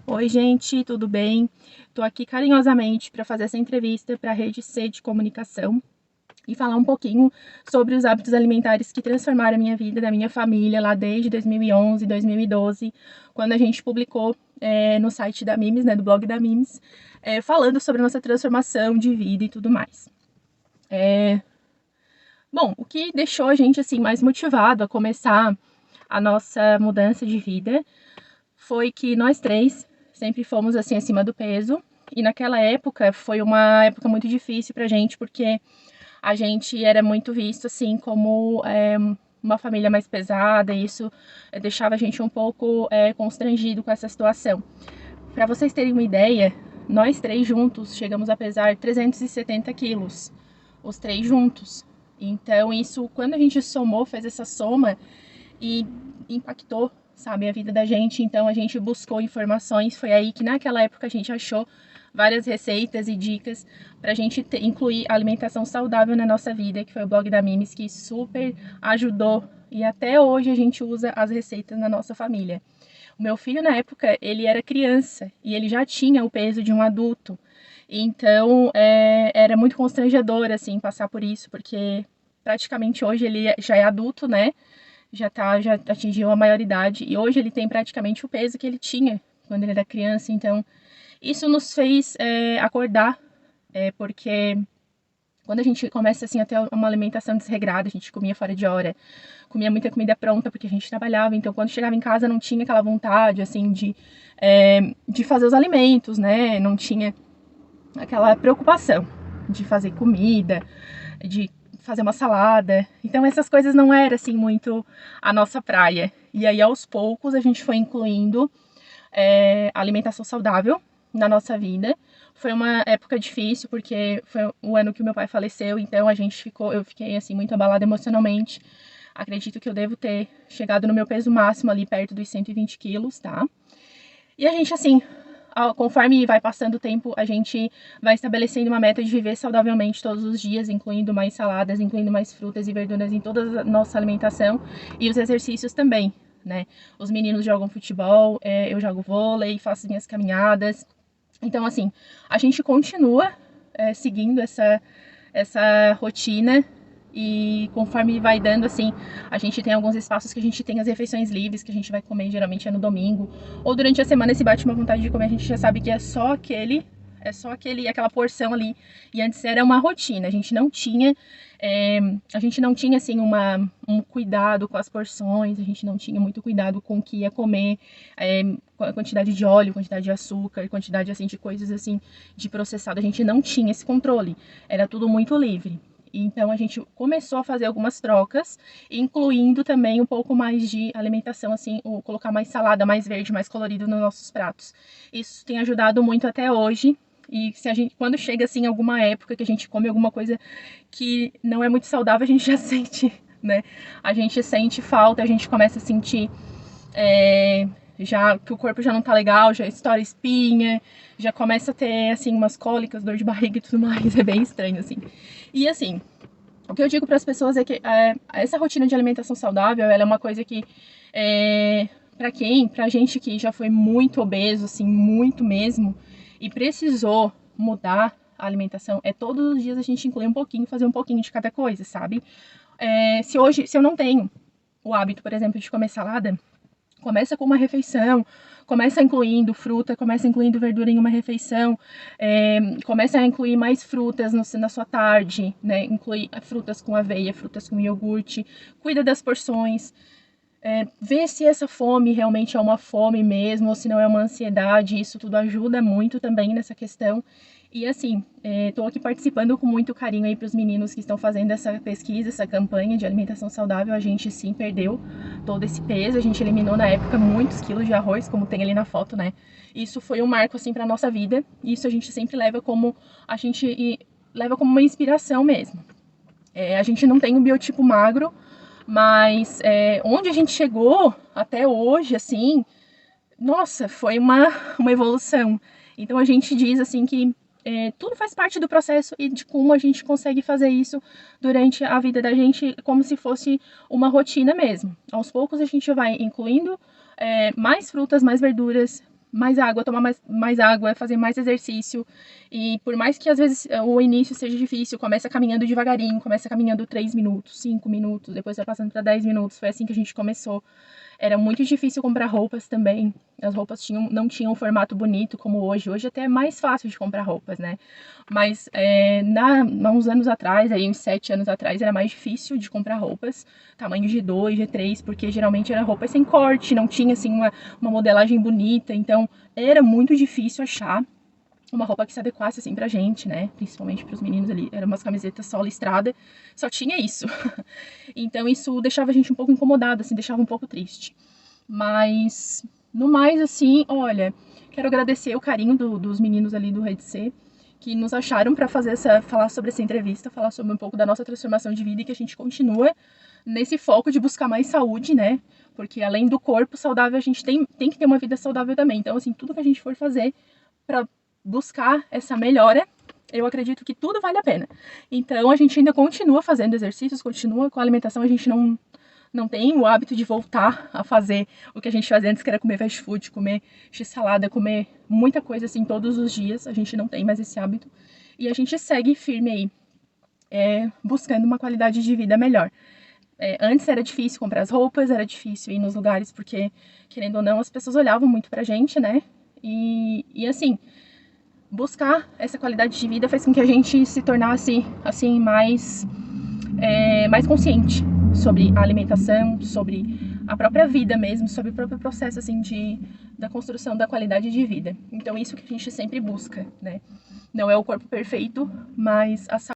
Oi, gente, tudo bem? Estou aqui carinhosamente para fazer essa entrevista para a Rede C de Comunicação e falar um pouquinho sobre os hábitos alimentares que transformaram a minha vida, da minha família, lá desde 2011, 2012, quando a gente publicou no site da Mimes, né, do blog da Mimes, falando sobre a nossa transformação de vida e tudo mais. Bom, o que deixou a gente assim mais motivado a começar a nossa mudança de vida foi que nós três sempre fomos assim acima do peso, e naquela época foi uma época muito difícil pra gente, porque a gente era muito visto assim como uma família mais pesada, e isso deixava a gente um pouco constrangido com essa situação. Para vocês terem uma ideia, nós três juntos chegamos a pesar 370 quilos, os três juntos. Então isso, quando a gente somou, fez essa soma e impactou, sabe, a vida da gente. Então a gente buscou informações, foi aí que naquela época a gente achou várias receitas e dicas para a gente incluir alimentação saudável na nossa vida, que foi o blog da Mimes, que super ajudou, e até hoje a gente usa as receitas na nossa família. O meu filho, na época, ele era criança e ele já tinha o peso de um adulto. Então, era muito constrangedor, assim, passar por isso, porque praticamente hoje ele já é adulto, né? Já atingiu a maioridade, e hoje ele tem praticamente o peso que ele tinha quando ele era criança. Então, isso nos fez acordar, porque quando a gente começa assim a ter uma alimentação desregrada, a gente comia fora de hora, comia muita comida pronta porque a gente trabalhava, então quando chegava em casa não tinha aquela vontade assim de fazer os alimentos, né? Não tinha aquela preocupação de fazer comida, de fazer uma salada. Então essas coisas não era assim muito a nossa praia. E aí aos poucos a gente foi incluindo alimentação saudável na nossa vida. Foi uma época difícil porque foi o ano que o meu pai faleceu, então eu fiquei assim muito abalada emocionalmente. Acredito que eu devo ter chegado no meu peso máximo ali perto dos 120 quilos, tá? E a gente assim, conforme vai passando o tempo, a gente vai estabelecendo uma meta de viver saudavelmente todos os dias, incluindo mais saladas, incluindo mais frutas e verduras em toda a nossa alimentação, e os exercícios também, né? Os meninos jogam futebol, eu jogo vôlei, faço minhas caminhadas. Então, assim, a gente continua seguindo essa rotina, e conforme vai dando, assim, a gente tem alguns espaços que a gente tem as refeições livres, que a gente vai comer, geralmente é no domingo, ou durante a semana, se bate uma vontade de comer, a gente já sabe que é só aquela porção ali. E antes era uma rotina, a gente não tinha assim um cuidado com as porções, a gente não tinha muito cuidado com o que ia comer, com a quantidade de óleo, quantidade de açúcar, quantidade assim de coisas assim de processado, a gente não tinha esse controle, era tudo muito livre. Então a gente começou a fazer algumas trocas, incluindo também um pouco mais de alimentação, assim, colocar mais salada, mais verde, mais colorido nos nossos pratos. Isso tem ajudado muito até hoje. E se a gente, quando chega assim alguma época que a gente come alguma coisa que não é muito saudável, a gente já sente, né? A gente sente falta, a gente começa a sentir já que o corpo já não tá legal, já estoura espinha, já começa a ter assim umas cólicas, dor de barriga e tudo mais, é bem estranho assim. E assim, o que eu digo para as pessoas é que essa rotina de alimentação saudável, ela é uma coisa que pra gente que já foi muito obeso, assim, muito mesmo, e precisou mudar a alimentação, todos os dias a gente incluir um pouquinho, fazer um pouquinho de cada coisa, sabe? Se eu não tenho o hábito, por exemplo, de comer salada, começa com uma refeição, começa incluindo fruta, começa incluindo verdura em uma refeição, começa a incluir mais frutas na sua tarde, né? Inclui frutas com aveia, frutas com iogurte, cuida das porções, vê se essa fome realmente é uma fome mesmo, ou se não é uma ansiedade. Isso tudo ajuda muito também nessa questão. E assim, estou aqui participando com muito carinho aí para os meninos que estão fazendo essa pesquisa, essa campanha de alimentação saudável. A gente sim perdeu todo esse peso, a gente eliminou na época muitos quilos de arroz, como tem ali na foto, né? Isso foi um marco assim para nossa vida. Isso a gente sempre leva como uma inspiração mesmo. A gente não tem um biotipo magro, mas onde a gente chegou até hoje, assim, nossa, foi uma evolução. Então a gente diz assim que tudo faz parte do processo, e de como a gente consegue fazer isso durante a vida da gente, como se fosse uma rotina mesmo. Aos poucos a gente vai incluindo mais frutas, mais verduras, mais água, tomar mais água, fazer mais exercício. E por mais que às vezes o início seja difícil, começa caminhando devagarinho, começa caminhando 3 minutos, 5 minutos, depois vai passando para 10 minutos. Foi assim que a gente começou. Era muito difícil comprar roupas também. As roupas não tinham um formato bonito como hoje. Hoje até é mais fácil de comprar roupas, né? Mas há uns anos atrás, aí uns 7 anos atrás, era mais difícil de comprar roupas. Tamanho G2, G3, porque geralmente era roupa sem corte, não tinha assim uma modelagem bonita. Então era muito difícil achar uma roupa que se adequasse assim pra gente, né? Principalmente pros meninos ali. Eram umas camisetas só listrada, só tinha isso. Então isso deixava a gente um pouco incomodado, assim, deixava um pouco triste. Mas, no mais, assim, olha, quero agradecer o carinho dos meninos ali do Rede C, que nos acharam para falar sobre essa entrevista, falar sobre um pouco da nossa transformação de vida e que a gente continua nesse foco de buscar mais saúde, né? Porque além do corpo saudável, a gente tem que ter uma vida saudável também. Então, assim, tudo que a gente for fazer para buscar essa melhora, eu acredito que tudo vale a pena. Então, a gente ainda continua fazendo exercícios, continua com a alimentação, a gente não tem o hábito de voltar a fazer o que a gente fazia antes, que era comer fast food, comer x-salada, comer muita coisa assim todos os dias. A gente não tem mais esse hábito. E a gente segue firme aí, buscando uma qualidade de vida melhor. Antes era difícil comprar as roupas, era difícil ir nos lugares, porque, querendo ou não, as pessoas olhavam muito pra gente, né? E assim, buscar essa qualidade de vida fez com que a gente se tornasse, assim, mais consciente sobre a alimentação, sobre a própria vida mesmo, sobre o próprio processo, assim, da construção da qualidade de vida. Então, isso que a gente sempre busca, né? Não é o corpo perfeito, mas a saúde.